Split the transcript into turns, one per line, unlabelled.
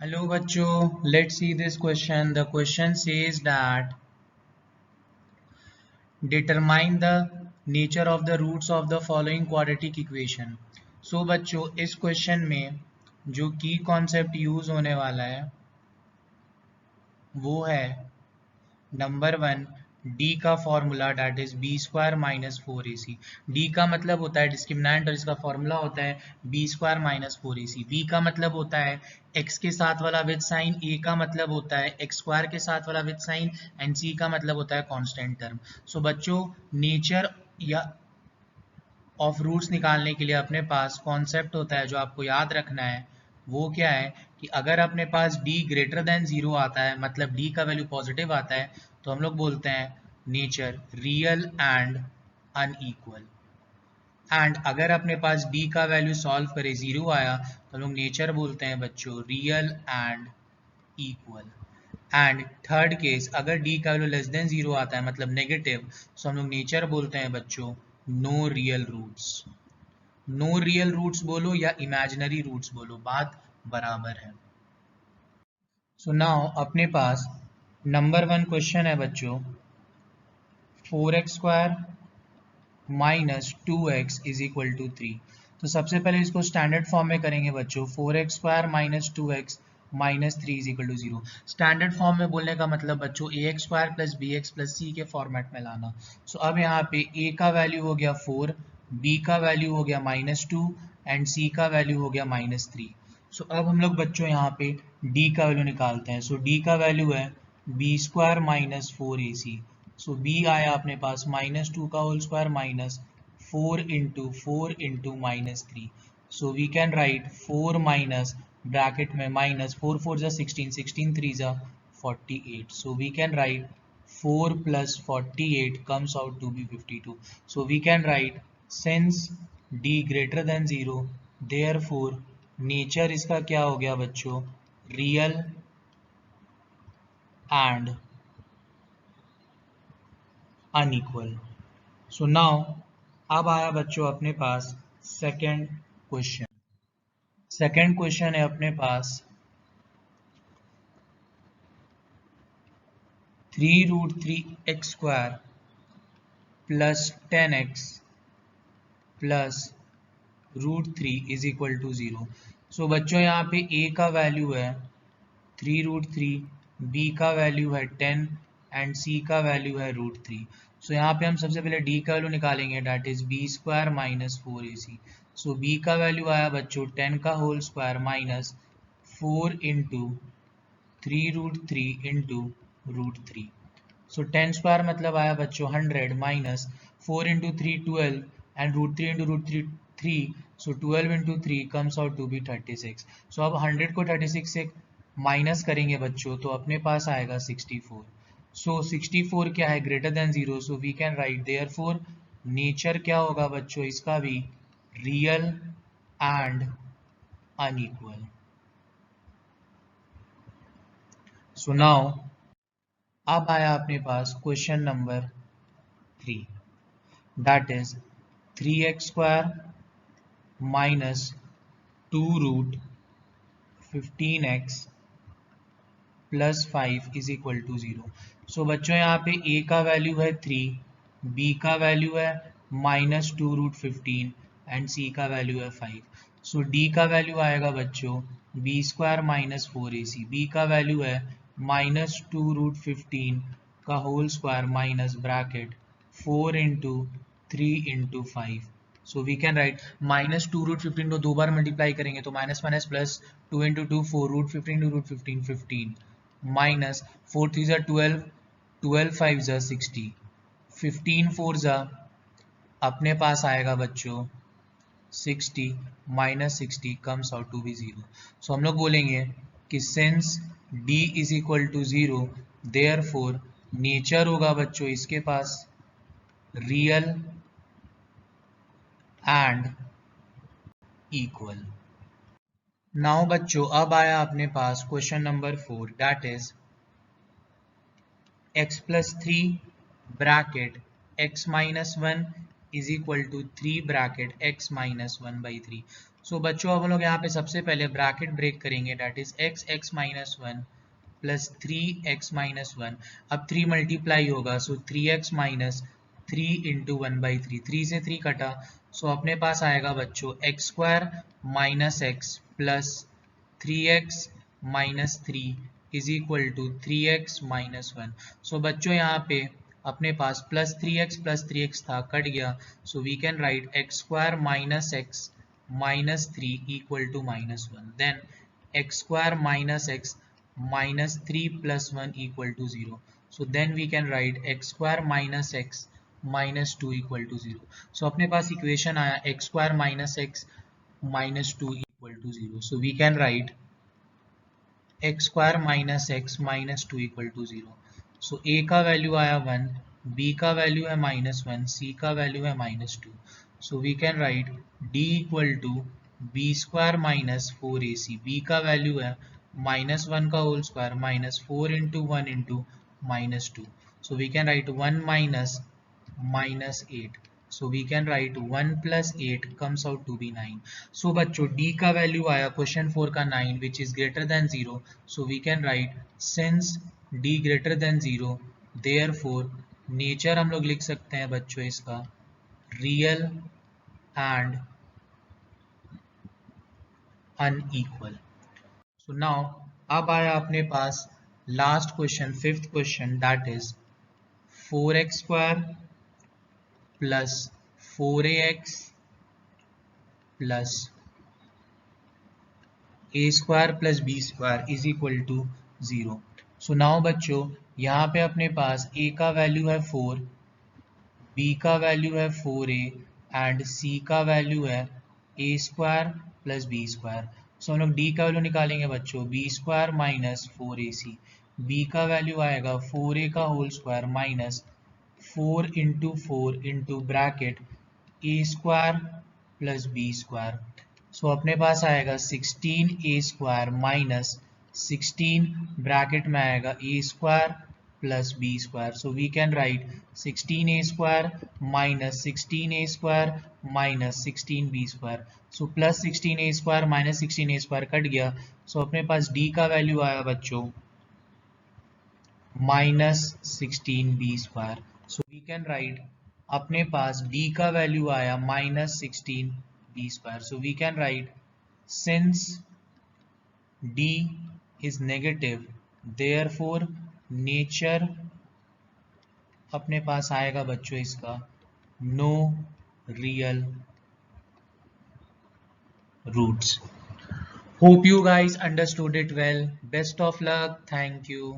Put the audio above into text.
Hello bachcho, let's see this question. The question says that determine the nature of the roots of the following quadratic equation. So बच्चों इस question में जो की concept use होने वाला है वो है नंबर वन डी का formula that is B square minus four A C. D का मतलब होता है डिस्क्रिमिनेंट और इसका फॉर्मूला होता है बी स्क्वायर माइनस फोर ए सी। बी का मतलब होता है एक्स के साथ वाला विद साइन, ए का मतलब होता है एक्स स्क्वायर के साथ वाला विद साइन एंड सी का मतलब होता है कांस्टेंट टर्म। सो बच्चों नेचर या ऑफ रूट्स निकालने के लिए अपने पास कॉन्सेप्ट होता है जो आपको याद रखना है वो क्या है कि अगर अपने पास d ग्रेटर देन जीरो आता है मतलब d का वैल्यू पॉजिटिव आता है तो हम लोग बोलते हैं nature real and unequal. And अगर अपने पास d का वैल्यू सॉल्व करे जीरो आया तो हम लोग नेचर बोलते हैं बच्चों real and equal. And third case अगर d का वैल्यू लेस देन जीरो आता है मतलब नेगेटिव तो हम लोग नेचर बोलते हैं बच्चों no real roots. No real roots बोलो या इमेजिनरी रूट्स बोलो बात बराबर है। सो नाउ अपने पास नंबर वन क्वेश्चन है बच्चों four x square minus two x is equal to three. तो सबसे पहले इसको स्टैंडर्ड फॉर्म में करेंगे बच्चों four x square minus two x minus three is equal to zero. Standard form में बोलने का मतलब बच्चों a x square plus b x plus c के फॉर्मेट में लाना। सो अब यहाँ पे ए का वैल्यू हो गया फोर, बी का वैल्यू हो गया माइनस टू एंड सी का वैल्यू हो गया माइनस थ्री। सो अब हम लोग बच्चों यहाँ पे डी का वैल्यू निकालते हैं। सो डी का वैल्यू है बी स्क्वायर माइनस फोर ए सी। सो बी आया अपने पास माइनस टू का whole square minus four into minus three. So we can write four minus bracket में माइनस फोर फोर जा सिक्सटीन, सिक्सटीन थ्री जा 48। So we can write four plus 48 comes out to be 52. So we can write since d greater than 0 therefore nature इसका क्या हो गया बच्चों real and unequal. So now अब आया बच्चों अपने पास सेकेंड क्वेश्चन। सेकेंड क्वेश्चन है अपने पास three root three x square plus ten x plus root three is equal to zero. So बच्चों यहाँ पे a का वैल्यू है थ्री रूट थ्री, बी का वैल्यू है टेन एंड सी का वैल्यू है रूट थ्री। सो यहाँ पे हम सबसे पहले d का वैल्यू निकालेंगे that is B square minus four A C. So b का वैल्यू आया बच्चों टेन का whole square minus four into three root three into root three. So ten square मतलब आया बच्चों hundred minus four into three twelve and root three into root three three. So twelve into three comes out to be 36। So अब hundred को 36 से minus करेंगे बच्चों तो अपने पास आएगा 64। सो 64 क्या है greater than zero. So we can write therefore nature क्या होगा बच्चों इसका भी real and unequal. So now अब आया अपने पास question number three that is three x square minus two root fifteen x plus five is equal to zero. So बच्चों यहाँ पे a का वैल्यू है थ्री, b का वैल्यू है minus two root fifteen and c का value है five. सो d का वैल्यू आएगा बच्चों बी स्क्वायर माइनस फोर ए सी, बी का वैल्यू है माइनस टू रूट फिफ्टीन का whole square minus bracket four into three into five. So we can write minus two root fifteen को दो बार multiply करेंगे तो minus minus plus two into two four root fifteen two root fifteen fifteen minus four three ज़ा twelve, twelve five ज़ा sixty, fifteen four ज़ा अपने पास आएगा बच्चों 60 minus 60 comes out to be zero. So हम लोग बोलेंगे कि since d is equal to zero therefore nature होगा बच्चों इसके पास रियल एंड इक्वल। नाउ बच्चों अब आया अपने पास question number four that is x plus three bracket x minus one is equal to three bracket x minus one by three. So बच्चों अब हम लोग यहाँ पे सबसे पहले ब्रैकेट ब्रेक करेंगे, date is X X minus one plus three X minus one. अब 3 मल्टीप्लाई होगा, सो 3x माइनस 3 इंटू 1/3, 3 से 3 कटा, सो अपने पास आएगा बच्चों x square minus x plus 3x minus 3 is equal to 3x minus one. So बच्चों यहाँ पे अपने पास प्लस 3x था, कट गया, so we can write X square minus X minus 3 equal to minus one. Then X square minus X minus 3 plus 1 equal to 0. So then we can write x square minus x minus 2 equal to 0. So अपने पास equation आया x square minus x minus 2 equal to 0. So we can write x square minus x minus 2 equal to 0. So a का value आया 1, b का value है minus one, c का value है minus to. So we can write d equal to b square minus 4ac. b का value है minus one का whole square minus 4 into one into minus two. So we can write 1 minus minus 8. So we can write 1 plus 8 comes out to be 9. सो बच्चों d का value आया question 4 का 9 which is greater than 0. So we can write since d greater than 0 therefore nature हम लोग लिख सकते हैं बच्चों इसका real and unequal. So now अब आया अपने पास last question, fifth question, that is 4x square plus 4ax plus a square plus b square is equal to 0. So now बच्चों यहाँ पे अपने पास a का वैल्यू है 4, b का वैल्यू है 4a एंड c का वैल्यू है a square plus b square. So हम लोग d का वैल्यू निकालेंगे बच्चों, b square minus 4ac. b का वैल्यू आएगा 4a का whole square minus 4 into bracket a square plus b square. So अपने पास आएगा 16a स्क्वायर माइनस 16 ब्रैकेट में आएगा a square plus b square. So we can write 16a square minus 16a square minus 16b square. So plus 16a square minus 16a square cut गया. So अपने पास d का value आया बच्चों minus 16b square. So we can write अपने पास d का value आया minus 16b square. So we can write since d is negative therefore nature अपने पास आएगा बच्चों इसका no real roots. Hope you guys understood it well. Best of luck. Thank you.